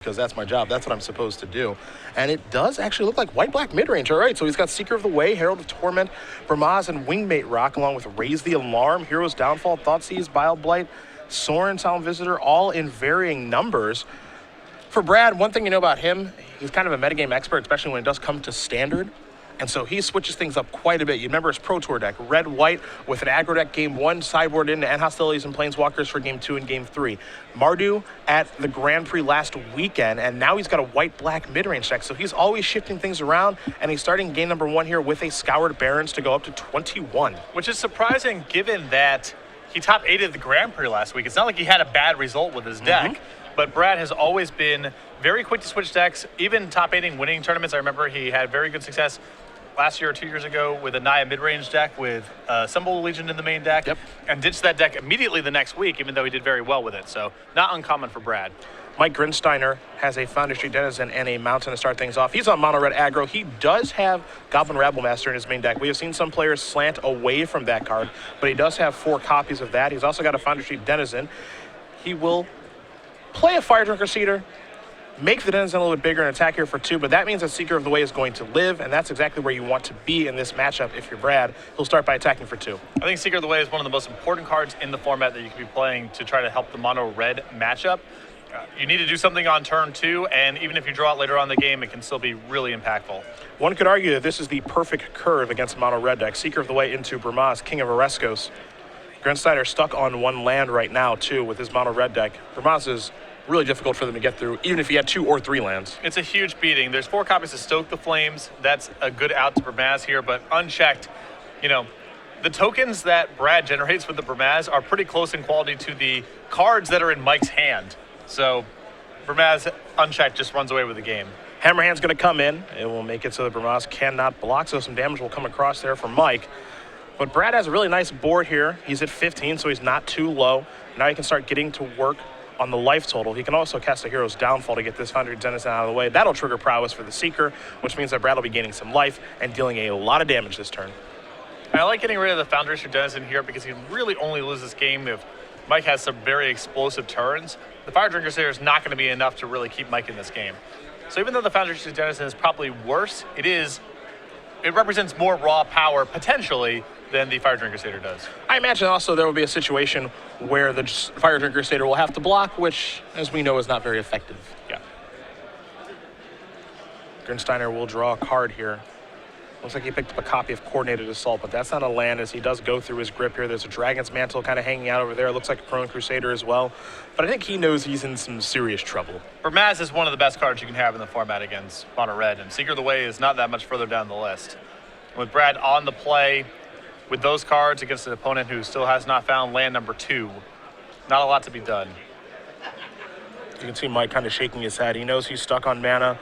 because that's my job. That's what I'm supposed to do. And it does actually look like white-black mid-range. All right, so he's got Seeker of the Way, Herald of Torment, Bramaz, and Wingmate Rock, along with Raise the Alarm, Hero's Downfall, Thoughtseize, Bile Blight, Sorin, Solemn Visitor, all in varying numbers. For Brad, one thing you know about him, he's kind of a metagame expert, especially when it does come to Standard. And so he switches things up quite a bit. You remember his Pro Tour deck, red-white with an aggro deck game 1, sideboard into end hostilities and planeswalkers for game 2 and game 3. Mardu at the Grand Prix last weekend, and now he's got a white-black mid-range deck. So he's always shifting things around, and he's starting game number 1 here with a Scoured Barrens to go up to 21. Which is surprising given that he top 8'd the Grand Prix last week. It's not like he had a bad result with his deck. But Brad has always been very quick to switch decks, even top 8ing winning tournaments. I remember he had very good success last year or 2 years ago with a Naya mid-range deck with Symbol Legion in the main deck, and ditched that deck immediately the next week, even though he did very well with it. So not uncommon for Brad. Mike Grinsteinner has a Foundry Street Denizen and a Mountain to start things off. He's on mono red aggro. He does have Goblin Rabblemaster in his main deck. We have seen some players slant away from that card, but he does have 4 copies of that. He's also got a Foundry Street Denizen. He will play a Fire Drinker Cedar, make the Denizen a little bit bigger and attack here for 2, but that means that Seeker of the Way is going to live, and that's exactly where you want to be in this matchup if you're Brad. He'll start by attacking for 2. I think Seeker of the Way is one of the most important cards in the format that you can be playing to try to help the mono-red matchup. You need to do something on turn 2, and even if you draw it later on in the game, it can still be really impactful. One could argue that this is the perfect curve against mono-red deck. Seeker of the Way into Bramaz, King of Oreskos. Grinsteinner stuck on 1 land right now, too, with his mono-red deck. Bramaz is really difficult for them to get through, even if he had 2 or 3 lands. It's a huge beating. There's 4 copies of Stoke the Flames. That's a good out to Bramaz here, but unchecked, you know, the tokens that Brad generates with the Bramaz are pretty close in quality to the cards that are in Mike's hand. So Bramaz, unchecked, just runs away with the game. Hammerhand's going to come in. It will make it so that Bramaz cannot block, so some damage will come across there for Mike. But Brad has a really nice board here. He's at 15, so he's not too low. Now he can start getting to work on the life total. He can also cast a Hero's Downfall to get this Foundry Denizen out of the way. That'll trigger prowess for the Seeker, which means that Brad will be gaining some life and dealing a lot of damage this turn. I like getting rid of the Foundry Denizen here because he really only loses this game if Mike has some very explosive turns. The Fire Drinker Cedar is not going to be enough to really keep Mike in this game. So even though the Foundry Denizen is probably worse, it represents more raw power potentially than the Fire Drinker Cedar does. I imagine also there will be a situation where the Fire Drinker Cedar will have to block, which, as we know, is not very effective. Yeah. Grinsteinner will draw a card here. Looks like he picked up a copy of Coordinated Assault, but that's not a land as he does go through his grip here. There's a Dragon's Mantle kind of hanging out over there. It looks like a Prone Crusader as well. But I think he knows he's in some serious trouble. Bramaz is one of the best cards you can have in the format against mono red, and Seeker of the Way is not that much further down the list. With Brad on the play, with those cards against an opponent who still has not found land number 2, not a lot to be done. You can see Mike kind of shaking his head. He knows he's stuck on mana.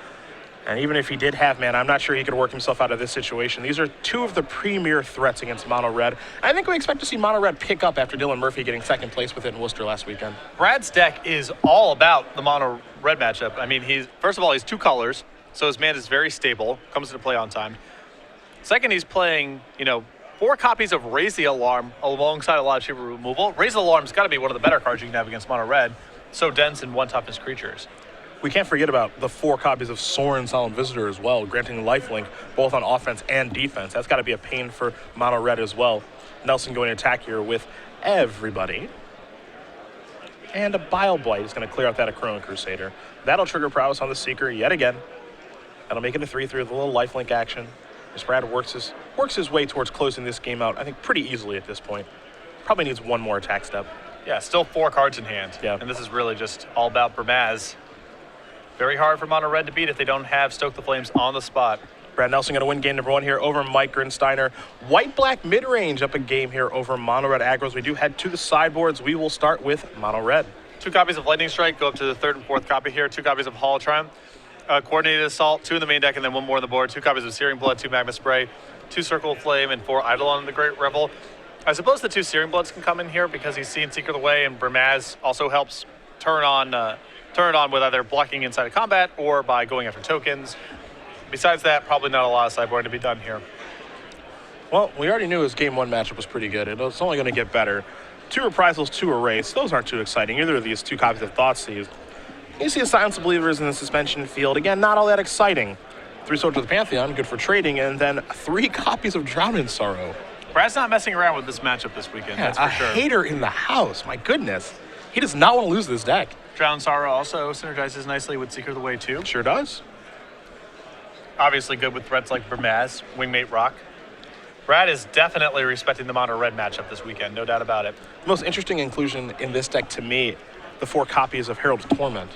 And even if he did have mana, I'm not sure he could work himself out of this situation. These are 2 of the premier threats against mono red. I think we expect to see mono red pick up after Dylan Murphy getting 2nd place with it in Worcester last weekend. Brad's deck is all about the mono red matchup. I mean, first of all, he's 2 colors, so his mana is very stable, comes into play on time. Second, he's playing, 4 copies of Raise the Alarm alongside a lot of cheaper removal. Raise the Alarm's got to be one of the better cards you can have against mono red. So dense and 1 toughness creatures. We can't forget about the 4 copies of Sorin, Solemn Visitor as well, granting lifelink both on offense and defense. That's got to be a pain for mono red as well. Nelson going to attack here with everybody. And a Bile Blight is going to clear out that Acroan Crusader. That'll trigger prowess on the Seeker yet again. That'll make it a 3-3 with a little lifelink action. As Brad works his way towards closing this game out, I think pretty easily at this point. Probably needs 1 more attack step. Yeah, still 4 cards in hand. Yeah. And this is really just all about Bramaz. Very hard for mono red to beat if they don't have Stoke the Flames on the spot. Brad Nelson going to win game number 1 here over Mike Grinsteinner. White-black mid-range up a game here over mono red aggros. We do head to the sideboards. We will start with mono red. 2 copies of Lightning Strike go up to the 3rd and 4th copy here. 2 copies of Hall of Triumph. Coordinated Assault, 2 in the main deck, and then 1 more on the board. 2 copies of Searing Blood, 2 Magma Spray, 2 Circle of Flame, and 4 Eidolon the Great Revel. I suppose the 2 Searing Bloods can come in here because he's seen Seeker of the Way, and Bramaz also helps turn it on with either blocking inside of combat or by going after tokens. Besides that, probably not a lot of sideboarding to be done here. Well, we already knew his game 1 matchup was pretty good. It's only going to get better. 2 Reprisals, 2 Erase. Those aren't too exciting. Either of these 2 copies of Thoughtseize. You see a Silence of Believers in the suspension field. Again, not all that exciting. 3 Swords of the Pantheon, good for trading, and then 3 copies of Drown in Sorrow. Brad's not messing around with this matchup this weekend, that's for sure. A hater in the house, my goodness. He does not want to lose this deck. Drown Sorrow also synergizes nicely with Seeker of the Way, too. Sure does. Obviously good with threats like Bermaz, Wingmate Rock. Brad is definitely respecting the mono red matchup this weekend, no doubt about it. The most interesting inclusion in this deck to me, the 4 copies of Herald of Torment.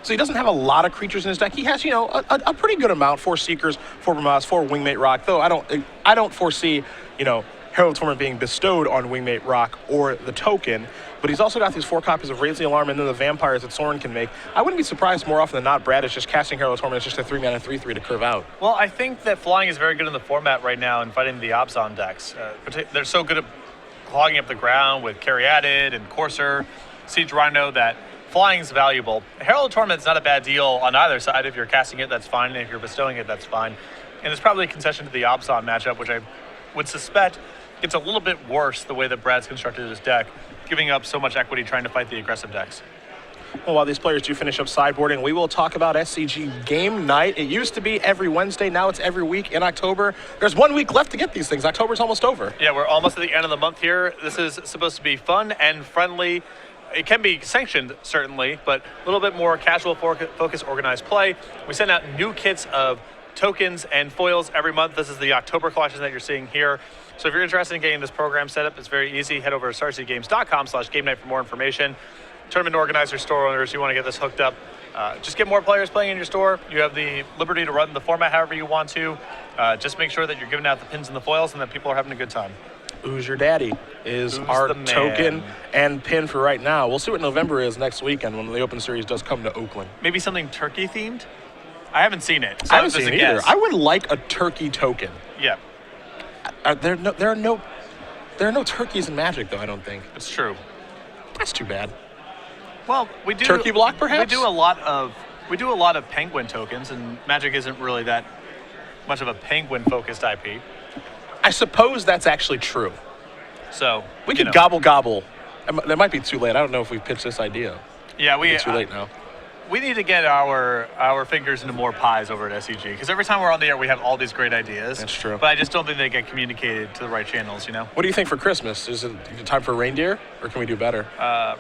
So he doesn't have a lot of creatures in his deck. He has, a pretty good amount. 4 Seekers, 4 Bermaz, 4 Wingmate Rock. Though I don't foresee, Herald of Torment being bestowed on Wingmate Rock or the token. But he's also got these 4 copies of Raise the Alarm and then the Vampires that Soren can make. I wouldn't be surprised more often than not Brad is just casting Herald of Torment as just a 3-mana 3/3 to curve out. Well, I think that flying is very good in the format right now in fighting the Abzan decks. They're so good at clogging up the ground with Caryatid and Courser, Siege Rhino that flying is valuable. Herald of Torment is not a bad deal on either side. If you're casting it, that's fine. And if you're bestowing it, that's fine. And it's probably a concession to the Abzan matchup, which I would suspect gets a little bit worse the way that Brad's constructed his deck, giving up so much equity trying to fight the aggressive decks. Well, while these players do finish up sideboarding, we will talk about SCG Game Night. It used to be every Wednesday. Now it's every week in October. There's 1 week left to get these things. October's almost over. Yeah, we're almost at the end of the month here. This is supposed to be fun and friendly. It can be sanctioned, certainly, but a little bit more casual focus, organized play. We send out new kits of tokens and foils every month. This is the October collection that you're seeing here. So if you're interested in getting this program set up, it's very easy. Head over to starcitygames.com/game night for more information. Tournament organizers, store owners, you want to get this hooked up. Just get more players playing in your store. You have the liberty to run the format however you want to. Just make sure that you're giving out the pins and the foils and that people are having a good time. Who's Your Daddy is Who's our the man? token and pin for right now. We'll see what November is next weekend when the Open Series does come to Oakland. Maybe something turkey themed? I haven't seen it. So I haven't seen it either. guess. I would like a turkey token. Yeah, There are no turkeys in Magic, though, I don't think. it's true. That's too bad. Well, we do Turkey block, perhaps? We do a lot of penguin tokens, and Magic isn't really that much of a penguin focused IP. I suppose that's actually true. So We could gobble. That might be too late. I don't know if we've pitched this idea. Yeah, It's too late now. We need to get our fingers into more pies over at SCG because every time we're on the air, we have all these great ideas. That's true. But I just don't think they get communicated to the right channels. What do you think for Christmas? Is it time for reindeer, or can we do better?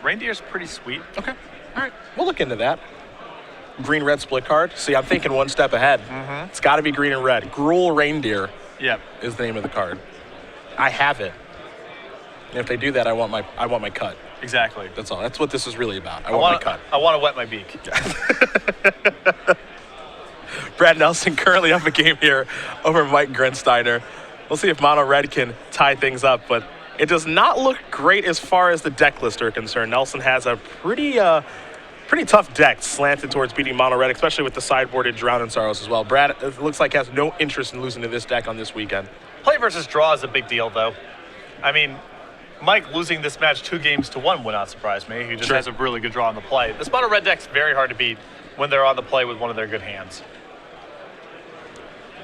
Reindeer's pretty sweet. Okay. All right. We'll look into that. Green-red split card. See, I'm thinking one step ahead. Mm-hmm. It's got to be green and red. Gruul Reindeer Yep. is the name of the card. I have it. And if they do that, I want my cut. Exactly. That's all. That's what this is really about. I want my cut. I want to wet my beak. Brad Nelson currently up a game here over Mike Grinsteinner. We'll see if Mono Red can tie things up, but it does not look great as far as the deck list are concerned. Nelson has a pretty tough deck slanted towards beating Mono Red, especially with the sideboarded Drown in Sorrows as well. Brad, it looks like, has no interest in losing to this deck on this weekend. Play versus draw is a big deal, though. I mean, Mike losing this match 2-1 would not surprise me. He just Sure. has a really good draw on the play. This Mono Red deck's very hard to beat when they're on the play with one of their good hands.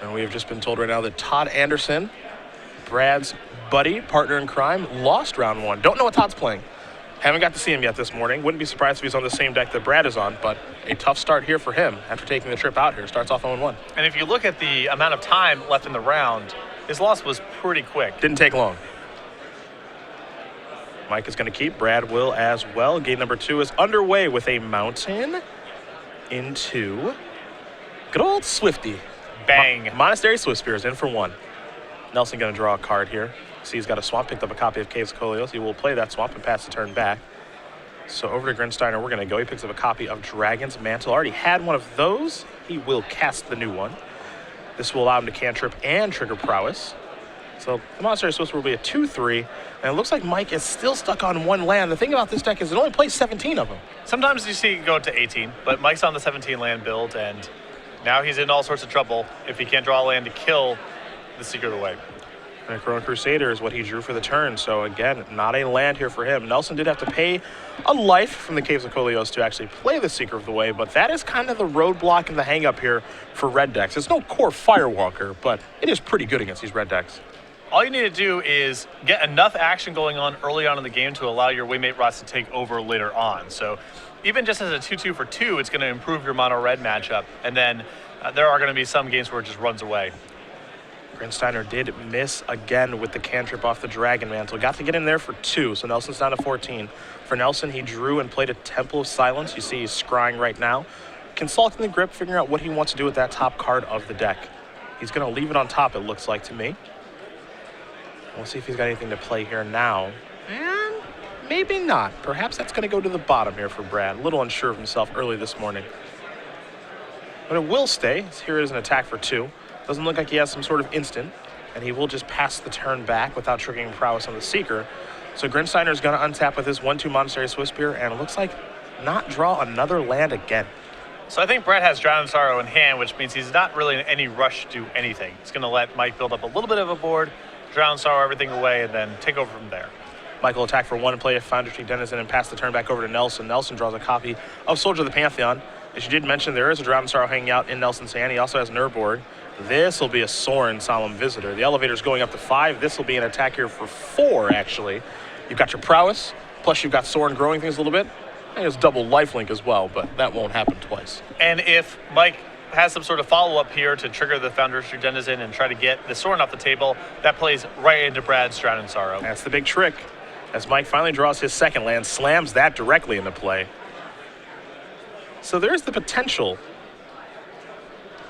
And we have just been told right now that Todd Anderson, Brad's buddy, partner in crime, lost round 1. Don't know what Todd's playing. Haven't got to see him yet this morning. Wouldn't be surprised if he's on the same deck that Brad is on, but a tough start here for him after taking the trip out here. Starts off 0-1. And if you look at the amount of time left in the round, his loss was pretty quick. Didn't take long. Mike is going to keep. Brad will as well. Game number 2 is underway with a mountain into good old Swifty. Bang. Monastery Swiftspear is in for 1. Nelson going to draw a card here. See, he's got a swamp, picked up a copy of Caves of Kolios. He will play that swamp and pass the turn back. So over to Grinsteinner, we're going to go. He picks up a copy of Dragon's Mantle. Already had one of those. He will cast the new one. This will allow him to cantrip and trigger prowess. So the Monastery Swiftspear will be a 2/3. And it looks like Mike is still stuck on 1 land. The thing about this deck is it only plays 17 of them. Sometimes you see it go to 18, but Mike's on the 17 land build, and now he's in all sorts of trouble if he can't draw a land to kill the Seeker of the Way. And Chrono Crusader is what he drew for the turn. So again, not a land here for him. Nelson did have to pay a life from the Caves of Kolios to actually play the Seeker of the Way, but that is kind of the roadblock and the hang-up here for red decks. It's no core Firewalker, but it is pretty good against these red decks. All you need to do is get enough action going on early on in the game to allow your Waymate Rots to take over later on. So even just as a 2-2 for 2, it's going to improve your mono-red matchup. And then there are going to be some games where it just runs away. Grinsteinner did miss again with the cantrip off the Dragon Mantle. Got to get in there for 2, so Nelson's down to 14. For Nelson, he drew and played a Temple of Silence. You see he's scrying right now. Consulting the grip, figuring out what he wants to do with that top card of the deck. He's going to leave it on top, it looks like to me. We'll see if he's got anything to play here now. And maybe not. Perhaps that's going to go to the bottom here for Brad. A little unsure of himself early this morning. But it will stay. Here it is an attack for 2. Doesn't look like he has some sort of instant, and he will just pass the turn back without triggering prowess on the Seeker. So Grinsteiner's going to untap with his 1-2 Monastery Swiftspear, and it looks like not draw another land again. So I think Brad has Drown in Sorrow in hand, which means he's not really in any rush to do anything. He's going to let Mike build up a little bit of a board, Drown in Sorrow everything away, and then take over from there. Mike will attack for 1 and play a Foundry Denizen and pass the turn back over to Nelson. Nelson draws a copy of Soldier of the Pantheon. As you did mention, there is a Drown in Sorrow hanging out in Nelson's hand. He also has Nurborg. This will be a Sorin Solemn Visitor. The elevator's going up to 5. This will be an attack here for 4, actually. You've got your prowess, plus you've got Sorin growing things a little bit. And it's double lifelink as well, but that won't happen twice. And if Mike has some sort of follow-up here to trigger the Foundry Denizen and try to get the Sorin off the table, that plays right into Brad's Drown in Sorrow. That's the big trick. As Mike finally draws his second land, slams that directly into play. So there's the potential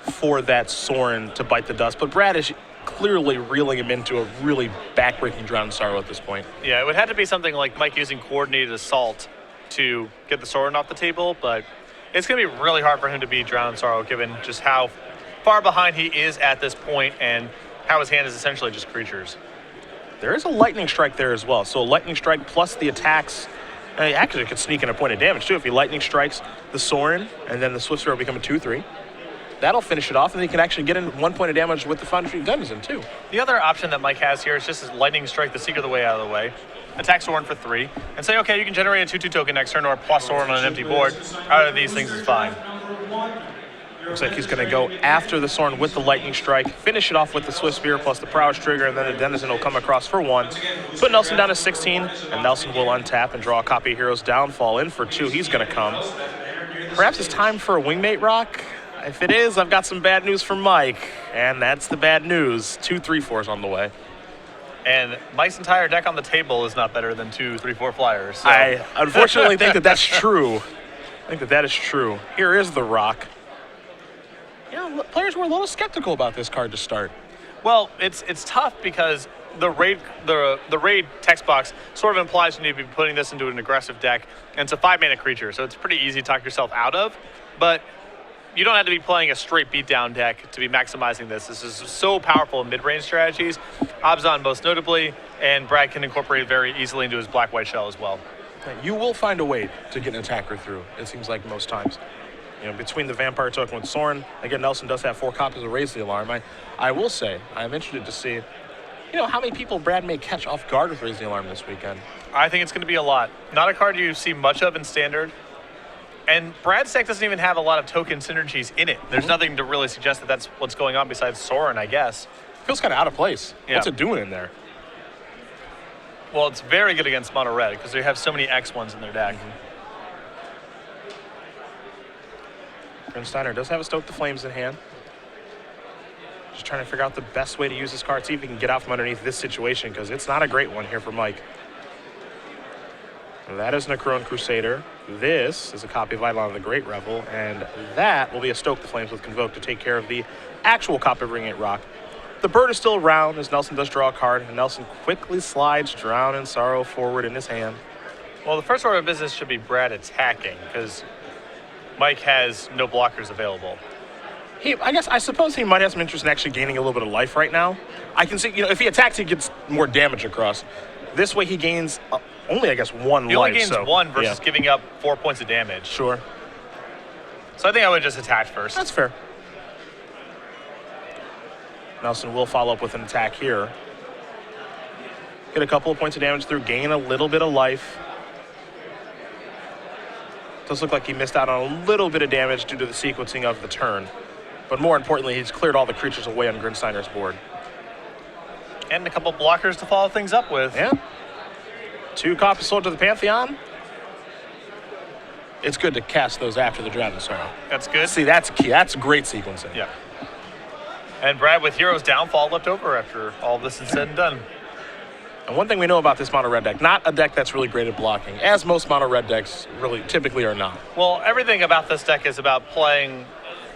for that Sorin to bite the dust, but Brad is clearly reeling him into a really backbreaking Drown in Sorrow at this point. Yeah, it would have to be something like Mike using Coordinated Assault to get the Sorin off the table, but it's going to be really hard for him to beat Drown in Sorrow given just how far behind he is at this point and how his hand is essentially just creatures. There is a Lightning Strike there as well, so a Lightning Strike plus the attacks. And actually, it could sneak in a point of damage too if he Lightning Strikes the Sorin and then the Swiftspear will become a 2-3. That'll finish it off, and he can actually get in 1 point of damage with the Foundry Denizen, too. The other option that Mike has here is just his Lightning Strike the Seeker the way out of the way, attack Sorin for 3, and say, okay, you can generate a 2-2 token next turn or plus Sorin on an empty board. Either of these things is fine. Looks like he's going to go after the Sorin with the Lightning Strike, finish it off with the Swiftspear plus the Prowess Trigger, and then the Denizen will come across for 1. Put Nelson down to 16, and Nelson will untap and draw a copy of Hero's Downfall. In for 2, he's going to come. Perhaps it's time for a Wingmate Rock? If it is, I've got some bad news for Mike, and that's the bad news. 2 3/4s on the way. And Mike's entire deck on the table is not better than 2 3/4 flyers. So. I unfortunately think that that's true. I think that is true. Here is the Rock. You know, players were a little skeptical about this card to start. Well, it's tough because the raid text box sort of implies you need to be putting this into an aggressive deck, and it's a 5-mana creature, so it's pretty easy to talk yourself out of. But you don't have to be playing a straight beatdown deck to be maximizing this. This is so powerful in mid-range strategies, Abzan most notably, and Brad can incorporate it very easily into his black-white shell as well. You will find a way to get an attacker through, it seems like most times. You know, between the Vampire Token with Sorin, again, Nelson does have 4 copies of Raise the Alarm. I will say, I'm interested to see, how many people Brad may catch off guard with Raise the Alarm this weekend. I think it's going to be a lot. Not a card you see much of in Standard. And Brad's deck doesn't even have a lot of token synergies in it. There's nothing to really suggest that that's what's going on besides Sorin, I guess. Feels kind of out of place. Yeah. What's it doing in there? Well, it's very good against mono red because they have so many X1s in their deck. Grinsteinner does have a Stoke the Flames in hand. Just trying to figure out the best way to use this card, see if he can get out from underneath this situation, because it's not a great one here for Mike. That is Necron Crusader. This is a copy of Eidolon of the Great Revel, and that will be a Stoke the Flames with Convoke to take care of the actual copy of Ring 8 Rock. The bird is still around as Nelson does draw a card, and Nelson quickly slides Drown in Sorrow forward in his hand. Well, the first order of business should be Brad attacking, because Mike has no blockers available. I suppose he might have some interest in actually gaining a little bit of life right now. I can see, if he attacks, he gets more damage across. This way he gains only, I guess, 1 life. He only gains 1 versus giving up 4 points of damage. Sure. So I think I would just attach first. That's fair. Nelson will follow up with an attack here. Get a couple of points of damage through, gain a little bit of life. Does look like he missed out on a little bit of damage due to the sequencing of the turn. But more importantly, he's cleared all the creatures away on Grinsteiner's board. And a couple blockers to follow things up with. Yeah. 2 copies sold to the Pantheon. it's good to cast those after the Drowned Sorrow. That's good. See, that's key. That's great sequencing. Yeah. And Brad with Hero's Downfall left over after all this is said and done. And one thing we know about this mono red deck, not a deck that's really great at blocking, as most mono red decks really typically are not. Well, everything about this deck is about playing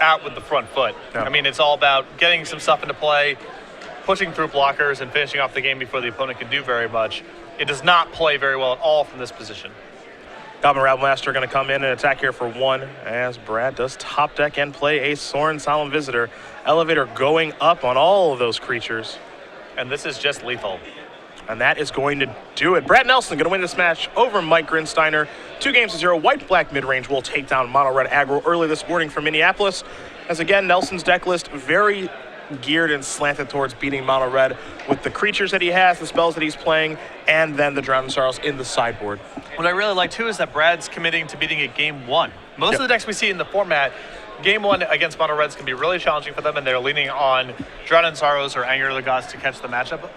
out with the front foot. Yeah. I mean, it's all about getting some stuff into play, pushing through blockers, and finishing off the game before the opponent can do very much. It does not play very well at all from this position. Goblin Rabblemaster going to come in and attack here for 1, as Brad does top deck and play a Sorin Solemn Visitor. Elevator going up on all of those creatures. And this is just lethal. And that is going to do it. Brad Nelson going to win this match over Mike Grinsteinner. 2-0. White-black mid-range will take down mono-red aggro early this morning from Minneapolis. As again, Nelson's deck list very geared and slanted towards beating mono-red with the creatures that he has, the spells that he's playing, and then the Drowned Sorrows in the sideboard. What I really like, too, is that Brad's committing to beating it game 1. Most of the decks we see in the format, game 1 against mono reds can be really challenging for them, and they're leaning on Drowned Sorrows or Anger of the Gods to catch the matchup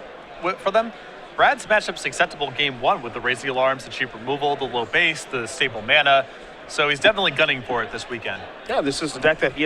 for them. Brad's matchup's acceptable game 1 with the Raise the Alarms, the cheap removal, the low base, the stable mana. So he's definitely gunning for it this weekend. Yeah, this is the deck that he